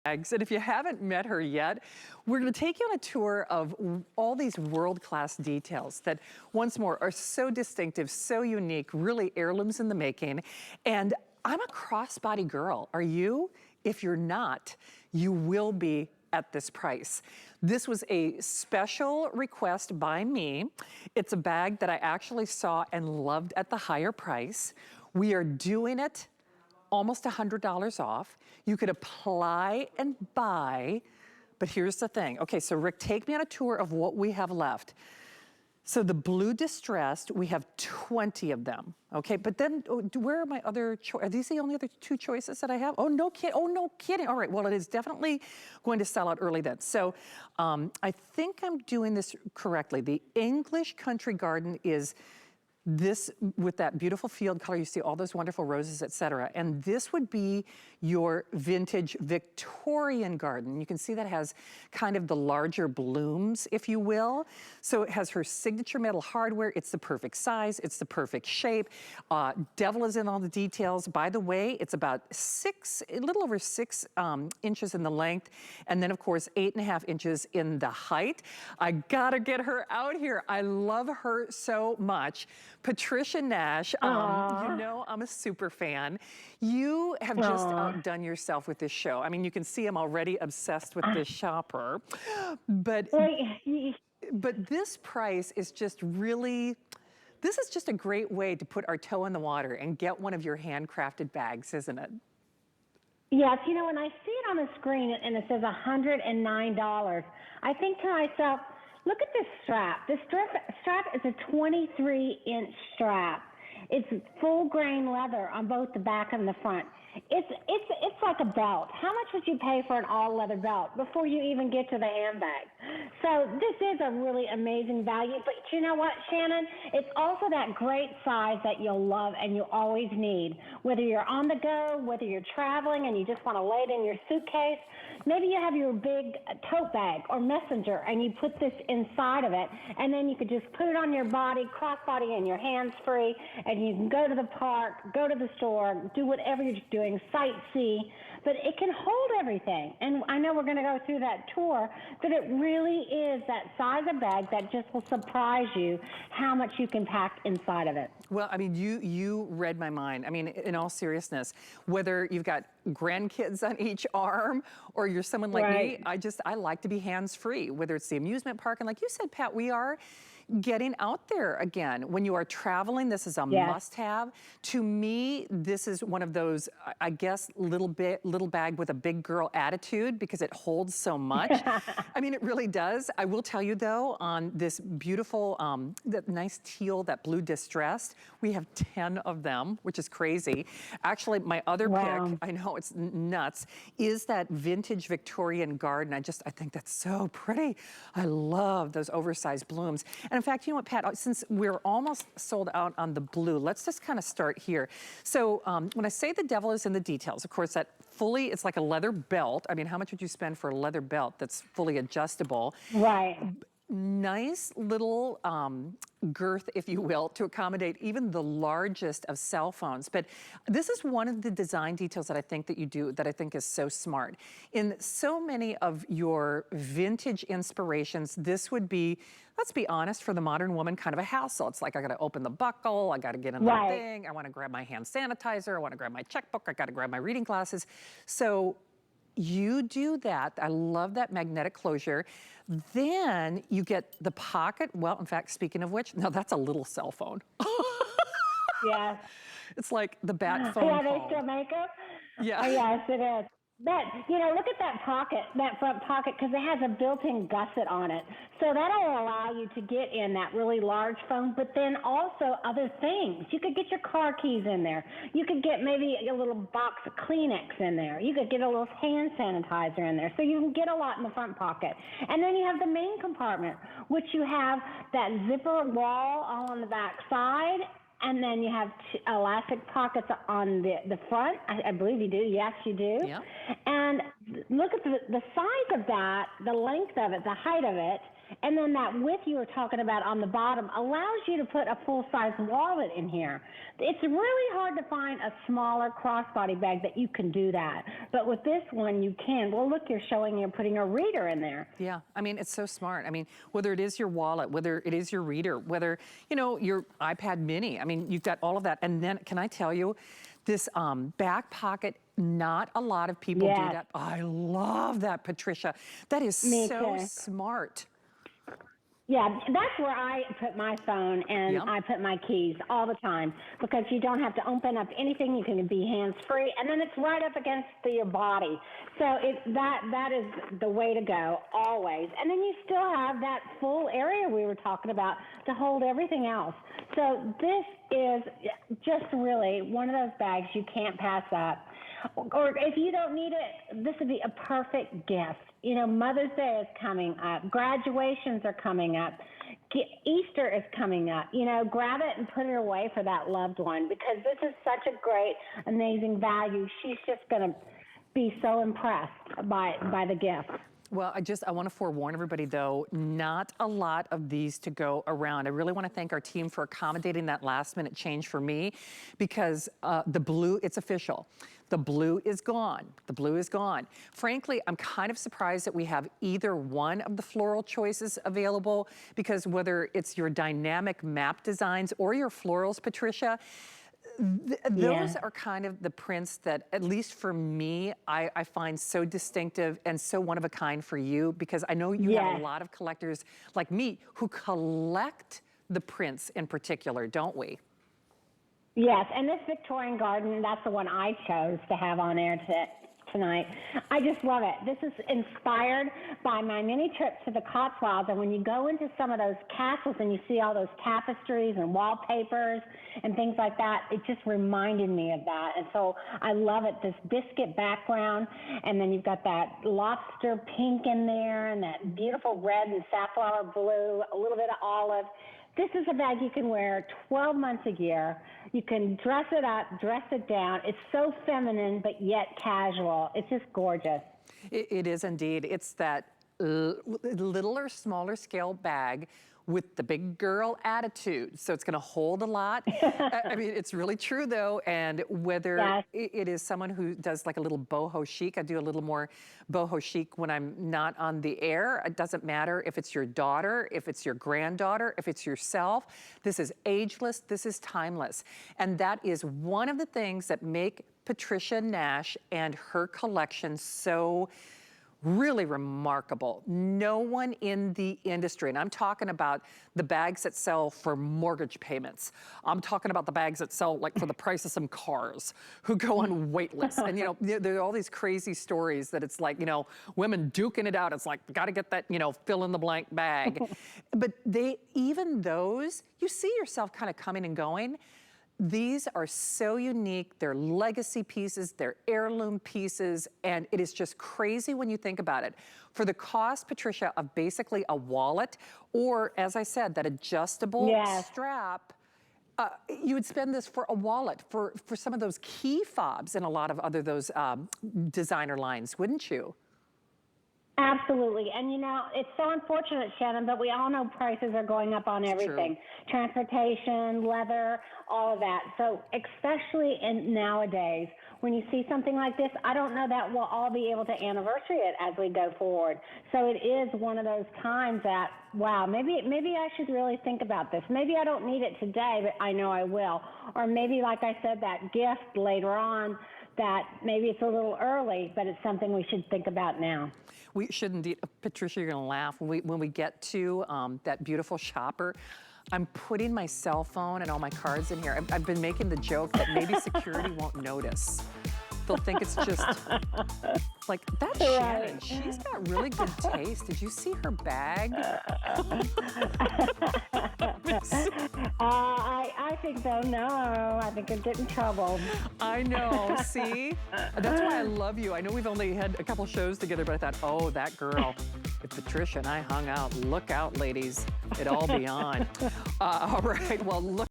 bags. And if you haven't met her yet, we're going to take you on a tour of all these world-class details that, once more, are so distinctive, so unique, really heirlooms in the making. And I'm a crossbody girl. Are you? If you're not, you will be at this price. This was a special request by me. It's a bag that I actually saw and loved at the higher price. We are doing it almost $100 off. You could apply and buy, but here's the thing. Okay, so Rick, take me on a tour of what we have left. So the blue distressed, we have 20 of them, okay? But then, where are my other choices? Are these the only other two choices that I have? Oh, no kidding. All right, well, it is definitely going to sell out early then. So I think I'm doing this correctly. The English Country Garden is this with that beautiful field color. You see all those wonderful roses, etc. And this would be your vintage Victorian garden. You can see that has kind of the larger blooms, if you will. So it has her signature metal hardware. It's the perfect size. It's the perfect shape. Devil is in all the details. By the way, it's about a little over 6 inches in the length. And then of course, 8.5 inches in the height. I gotta get her out here. I love her so much. Patricia Nash, you know I'm a super fan. You have just outdone yourself with this show. I mean, you can see I'm already obsessed with this shopper. But this price is just really, this is just a great way to put our toe in the water and get one of your handcrafted bags, isn't it? Yes, you know, when I see it on the screen and it says $109, I think to myself, look at this strap. This strap is a 23-inch strap. It's full grain leather on both the back and the front. It's like a belt. How much would you pay for an all-leather belt before you even get to the handbag? So this is a really amazing value. But you know what, Shannon? It's also that great size that you'll love and you always need. Whether you're on the go, whether you're traveling and you just want to lay it in your suitcase, maybe you have your big tote bag or messenger and you put this inside of it, and then you could just put it on your body, crossbody, and your hands free, and you can go to the park, go to the store, do whatever you're doing, sightsee, but it can hold everything. And I know we're going to go through that tour, but it really is that size of bag that just will surprise you how much you can pack inside of it. Well, I mean, you read my mind. I mean, in all seriousness, whether you've got grandkids on each arm or you're someone like me, I like to be hands-free, whether it's the amusement park. And like you said, Pat, we are getting out there again. When you are traveling, this is a must-have. To me, this is one of those, I guess, little bag with a big girl attitude because it holds so much. I mean, it really does. I will tell you though, on this beautiful, that nice teal, that blue distressed, we have 10 of them, which is crazy. Actually, my other pick, I know it's nuts, is that vintage Victorian garden. I think that's so pretty. I love those oversized blooms. And in fact, you know what, Pat, since we're almost sold out on the blue, let's just kind of start here. So when I say the devil is in the details, of course, that fully, it's like a leather belt. I mean, how much would you spend for a leather belt that's fully adjustable? Right. Nice little girth, if you will, to accommodate even the largest of cell phones. But this is one of the design details that I think that you do that I think is so smart. In so many of your vintage inspirations, this would be, let's be honest, for the modern woman, kind of a hassle. It's like, I gotta open the buckle, I gotta get in the thing, I wanna grab my hand sanitizer, I wanna grab my checkbook, I gotta grab my reading glasses. So you do that. I love that magnetic closure. Then you get the pocket. Well, in fact, speaking of which, now that's a little cell phone. Yes. It's like the bat phone. Yeah, they still make them? Yeah. Oh, yes, it is. But, you know, look at that pocket, that front pocket, because it has a built-in gusset on it. So that'll allow you to get in that really large phone, but then also other things. You could get your car keys in there. You could get maybe a little box of Kleenex in there. You could get a little hand sanitizer in there. So you can get a lot in the front pocket. And then you have the main compartment, which you have that zipper wall all on the back side. And then you have elastic pockets on the front. I believe you do. Yes, you do. Yeah. And look at the size of that, the length of it, the height of it. And then that width you were talking about on the bottom allows you to put a full-size wallet in here. It's really hard to find a smaller crossbody bag that you can do that. But with this one, you can. Well, look, you're putting a reader in there. Yeah, I mean, it's so smart. I mean, whether it is your wallet, whether it is your reader, whether, you know, your iPad mini, I mean, you've got all of that. And then, can I tell you, this back pocket, not a lot of people do that. I love that, Patricia. That is so smart. Yeah, that's where I put my phone and I put my keys all the time, because you don't have to open up anything. You can be hands-free, and then it's right up against your body. So that is the way to go always. And then you still have that full area we were talking about to hold everything else. So this is just really one of those bags you can't pass up. Or if you don't need it, this would be a perfect gift. You know, Mother's Day is coming up. Graduations are coming up. Easter is coming up. You know, grab it and put it away for that loved one, because this is such a great, amazing value. She's just going to be so impressed by the gift. Well, I want to forewarn everybody, though, not a lot of these to go around. I really want to thank our team for accommodating that last minute change for me, because the blue, it's official. The blue is gone. The blue is gone. Frankly, I'm kind of surprised that we have either one of the floral choices available, because whether it's your dynamic map designs or your florals, Patricia, those are kind of the prints that, at least for me, I find so distinctive and so one of a kind for you, because I know you have a lot of collectors like me who collect the prints in particular, don't we? Yes, and this Victorian garden, that's the one I chose to have on air tonight. I just love it. This is inspired by my mini trip to the Cotswolds, and when you go into some of those castles and you see all those tapestries and wallpapers and things like that, it just reminded me of that. And so I love it, this biscuit background, and then you've got that lobster pink in there and that beautiful red and safflower blue, a little bit of olive. This is a bag you can wear 12 months a year. You can dress it up, dress it down. It's so feminine, but yet casual. It's just gorgeous. It is indeed. It's that littler, smaller scale bag with the big girl attitude. So it's going to hold a lot. I mean, it's really true, though. And whether it is someone who does like a little boho chic, I do a little more boho chic when I'm not on the air. It doesn't matter if it's your daughter, if it's your granddaughter, if it's yourself. This is ageless. This is timeless. And that is one of the things that make Patricia Nash and her collection so really remarkable. No one in the industry, and I'm talking about the bags that sell for mortgage payments. I'm talking about the bags that sell like for the price of some cars, who go on wait lists. And you know, there are all these crazy stories that it's like, you know, women duking it out. It's like, gotta get that, you know, fill in the blank bag. But even those, you see yourself kind of coming and going. These are so unique. They're legacy pieces, they're heirloom pieces, and it is just crazy when you think about it. For the cost, Patricia, of basically a wallet, or as I said, that adjustable strap, you would spend this for a wallet, for some of those key fobs and a lot of other those designer lines, wouldn't you? Absolutely. And, you know, it's so unfortunate, Shannon, but we all know prices are going up on everything. Transportation, leather, all of that. So especially nowadays, when you see something like this, I don't know that we'll all be able to anniversary it as we go forward. So it is one of those times that, wow, maybe I should really think about this. Maybe I don't need it today, but I know I will. Or maybe, like I said, that gift later on, that maybe it's a little early, but it's something we should think about now. We should indeed. Patricia, you're gonna laugh. When we get to that beautiful shopper, I'm putting my cell phone and all my cards in here. I've been making the joke that maybe security won't notice. They'll think it's just like, that's Shannon. She's got really good taste. Did you see her bag? I think so. No, I think I'd get in trouble. I know. See? That's why I love you. I know we've only had a couple shows together, but I thought, oh, that girl. If Patricia and I hung out, look out, ladies. It'd all be on. All right. Well, look.